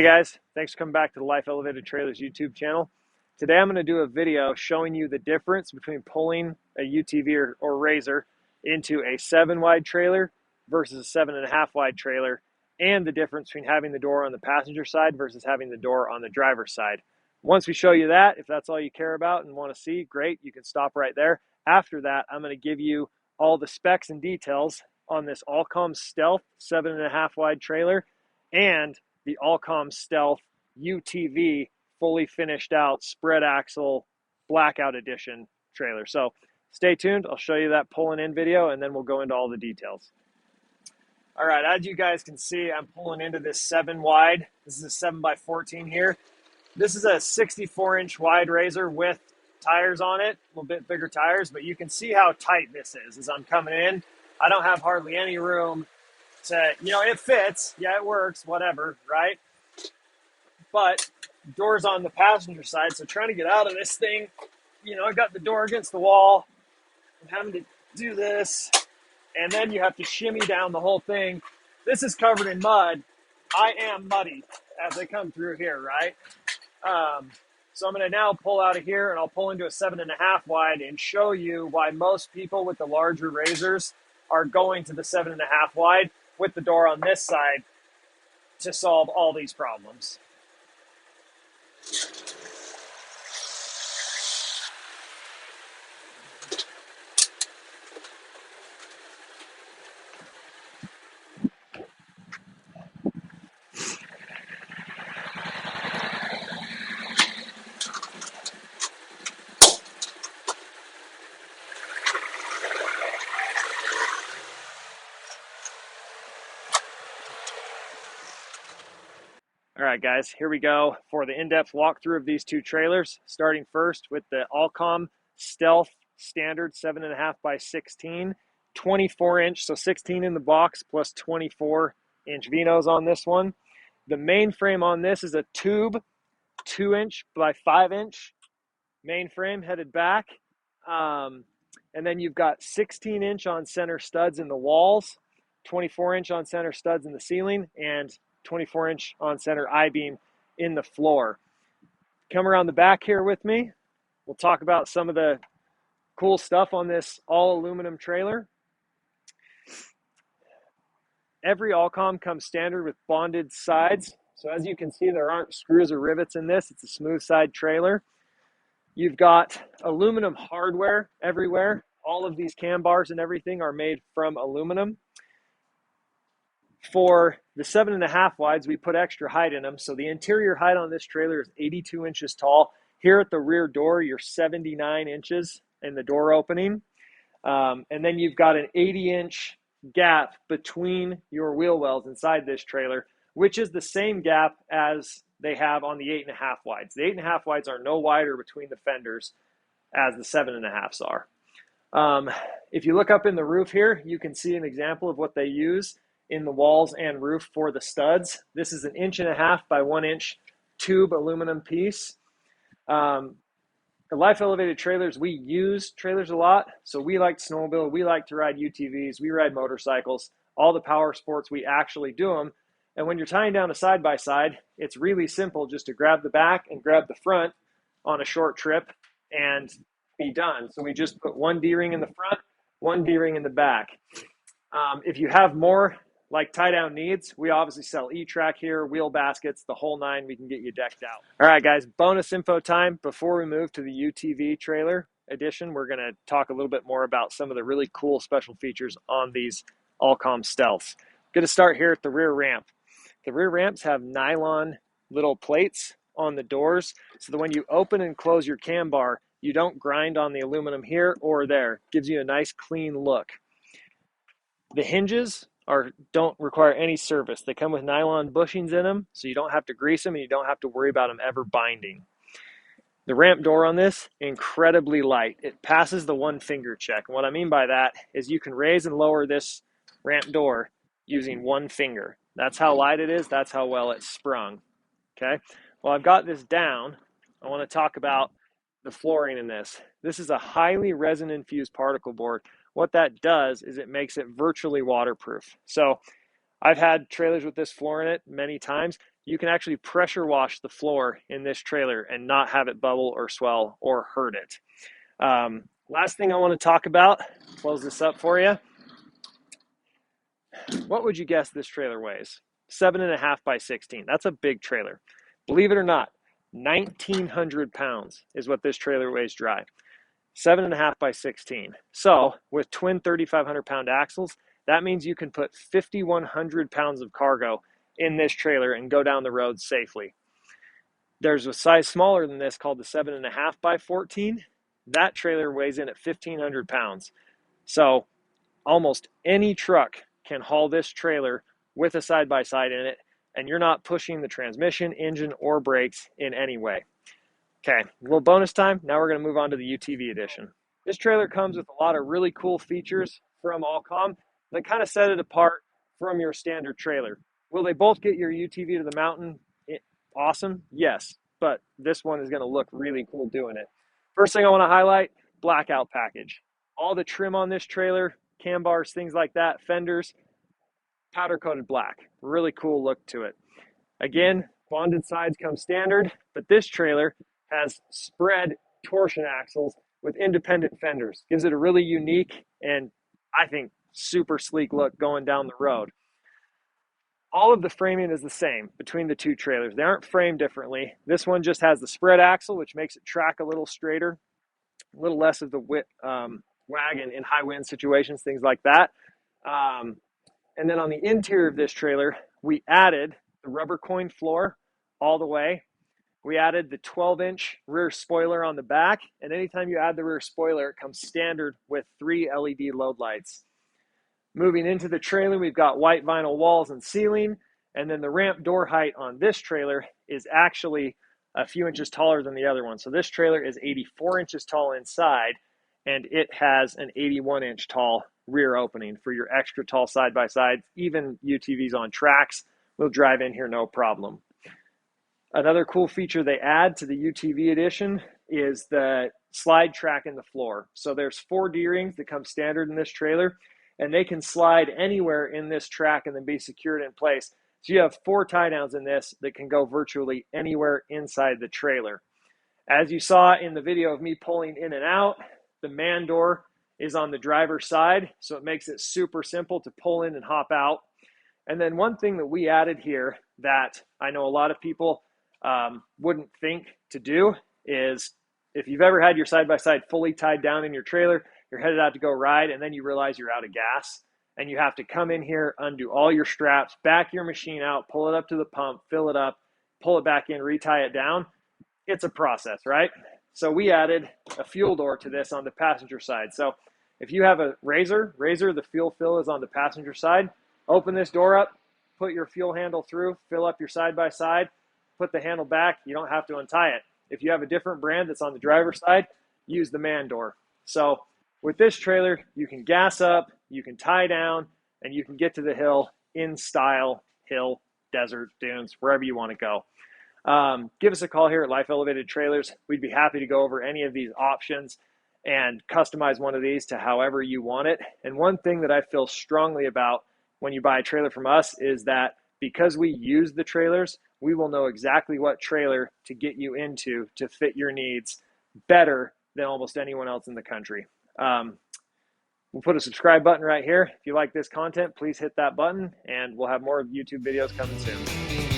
Hey guys, thanks for coming back to the Life Elevated Trailers YouTube channel. Today I'm going to do a video showing you the difference between pulling a UTV or RZR into a 7-wide trailer versus a 7.5 wide trailer, and the difference between having the door on the passenger side versus having the door on the driver's side. Once we show you that, if that's all you care about and want to see, great, you can stop right there. After that, I'm going to give you all the specs and details on this Alcom Stealth 7.5 wide trailer and the Alcom Stealth UTV fully finished out spread axle blackout edition trailer. So stay tuned. I'll show you that pulling in video and then we'll go into all the details. All right, as you guys can see, I'm pulling into this 7 wide. This is a 7x14 here. This is a 64-inch wide RZR with tires on it, a little bit bigger tires, but you can see how tight this is as I'm coming in. I don't have hardly any room to, it fits. Yeah, it works, whatever, right? But door's on the passenger side, so trying to get out of this thing, I got the door against the wall. I'm having to do this, and then you have to shimmy down the whole thing. This is covered in mud. I am muddy as I come through here, right? So I'm going to now pull out of here, and I'll pull into a 7.5 wide and show you why most people with the larger RZRs are going to the 7.5 wide with the door on this side to solve all these problems. All right, guys, here we go for the in-depth walkthrough of these two trailers, starting first with the Alcom Stealth Standard 7.5 by 16, 24-inch, so 16 in the box plus 24-inch Vinos on this one. The main frame on this is a tube 2-inch by 5-inch main frame headed back. And then you've got 16-inch on center studs in the walls, 24-inch on center studs in the ceiling, and 24-inch on center I-beam in the floor. Come around the back here with me. We'll talk about some of the cool stuff on this all aluminum trailer. Every Alcom comes standard with bonded sides. So as you can see, there aren't screws or rivets in this. It's a smooth side trailer. You've got aluminum hardware everywhere. All of these cam bars and everything are made from aluminum. For the 7.5 wides, we put extra height in them. So the interior height on this trailer is 82 inches tall. Here at the rear door, you're 79 inches in the door opening. And then you've got an 80-inch gap between your wheel wells inside this trailer, which is the same gap as they have on the 8.5 wides. The 8.5 wides are no wider between the fenders as the 7.5s are. If you look up in the roof here, you can see an example of what they use in the walls and roof for the studs. This is an 1.5 inch by 1 inch tube aluminum piece. The Life Elevated Trailers, we use trailers a lot. So we like to snowmobile, we like to ride UTVs, we ride motorcycles, all the power sports, we actually do them. And when you're tying down a side-by-side, it's really simple just to grab the back and grab the front on a short trip and be done. So we just put one D-ring in the front, one D-ring in the back. If you have more like tie-down needs, we obviously sell E-Track here, wheel baskets, the whole nine. We can get you decked out. All right, guys, bonus info time. Before we move to the UTV trailer edition, we're going to talk a little bit more about some of the really cool special features on these Alcom Stealths. Going to start here at the rear ramp. The rear ramps have nylon little plates on the doors so that when you open and close your cam bar, you don't grind on the aluminum here or there. Gives you a nice clean look. The hinges don't require any service. They come with nylon bushings in them, so you don't have to grease them and you don't have to worry about them ever binding. The ramp door on this, incredibly light. It passes the 1-finger check. And what I mean by that is you can raise and lower this ramp door using 1 finger. That's how light it is. That's how well it's sprung. Okay. Well, I've got this down. I want to talk about the flooring in this. This is a highly resin infused particle board. What that does is it makes it virtually waterproof. So I've had trailers with this floor in it many times. you can actually pressure wash the floor in this trailer and not have it bubble or swell or hurt it. Last thing I want to talk about, close this up for you. What would you guess this trailer weighs? 7.5 by 16. That's a big trailer. Believe it or not, 1,900 pounds is what this trailer weighs dry. 7.5 by 16. So with twin 3,500 pound axles, that means you can put 5,100 pounds of cargo in this trailer and go down the road safely. There's a size smaller than this called the 7.5 by 14. That trailer weighs in at 1,500 pounds. So almost any truck can haul this trailer with a side-by-side in it, and you're not pushing the transmission, engine, or brakes in any way. Okay, a little bonus time. Now we're going to move on to the UTV edition. This trailer comes with a lot of really cool features from Alcom that kind of set it apart from your standard trailer. Will they both get your UTV to the mountain? Awesome, yes, but this one is going to look really cool doing it. First thing I want to highlight, blackout package. All the trim on this trailer, cam bars, things like that, fenders, powder coated black. Really cool look to it. Again, bonded sides come standard, but this trailer has spread torsion axles with independent fenders. Gives it a really unique and I think super sleek look going down the road. All of the framing is the same between the two trailers. They aren't framed differently. This one just has the spread axle, which makes it track a little straighter, a little less of the wag in high wind situations, things like that. And then on the interior of this trailer, we added the rubber coin floor all the way. We added the 12-inch rear spoiler on the back, and anytime you add the rear spoiler, it comes standard with 3 LED load lights. Moving into the trailer, we've got white vinyl walls and ceiling, and then the ramp door height on this trailer is actually a few inches taller than the other one. So this trailer is 84 inches tall inside, and it has an 81-inch tall rear opening for your extra tall side-by-sides. Even UTVs on tracks will drive in here no problem. Another cool feature they add to the UTV edition is the slide track in the floor. So there's 4 D-rings that come standard in this trailer, and they can slide anywhere in this track and then be secured in place. So you have 4 tie downs in this that can go virtually anywhere inside the trailer. As you saw in the video of me pulling in and out, the man door is on the driver's side, so it makes it super simple to pull in and hop out. And then one thing that we added here that I know a lot of people wouldn't think to do is if you've ever had your side-by-side fully tied down in your trailer, you're headed out to go ride, and then you realize you're out of gas, and you have to come in here, undo all your straps, back your machine out, pull it up to the pump, fill it up, pull it back in, retie it down. It's a process, right? So we added a fuel door to this on the passenger side. So if you have a Razor, the fuel fill is on the passenger side. Open this door up, put your fuel handle through, fill up your side-by-side, put the handle back. You don't have to untie it. If you have a different brand that's on the driver's side, use the man door. So with this trailer, you can gas up, you can tie down, and you can get to the hill in style, hill, desert, dunes, wherever you want to go. Give us a call here at Life Elevated Trailers. We'd be happy to go over any of these options and customize one of these to however you want it. And one thing that I feel strongly about when you buy a trailer from us is that because we use the trailers, we will know exactly what trailer to get you into to fit your needs better than almost anyone else in the country. We'll put a subscribe button right here. If you like this content, please hit that button, and we'll have more YouTube videos coming soon.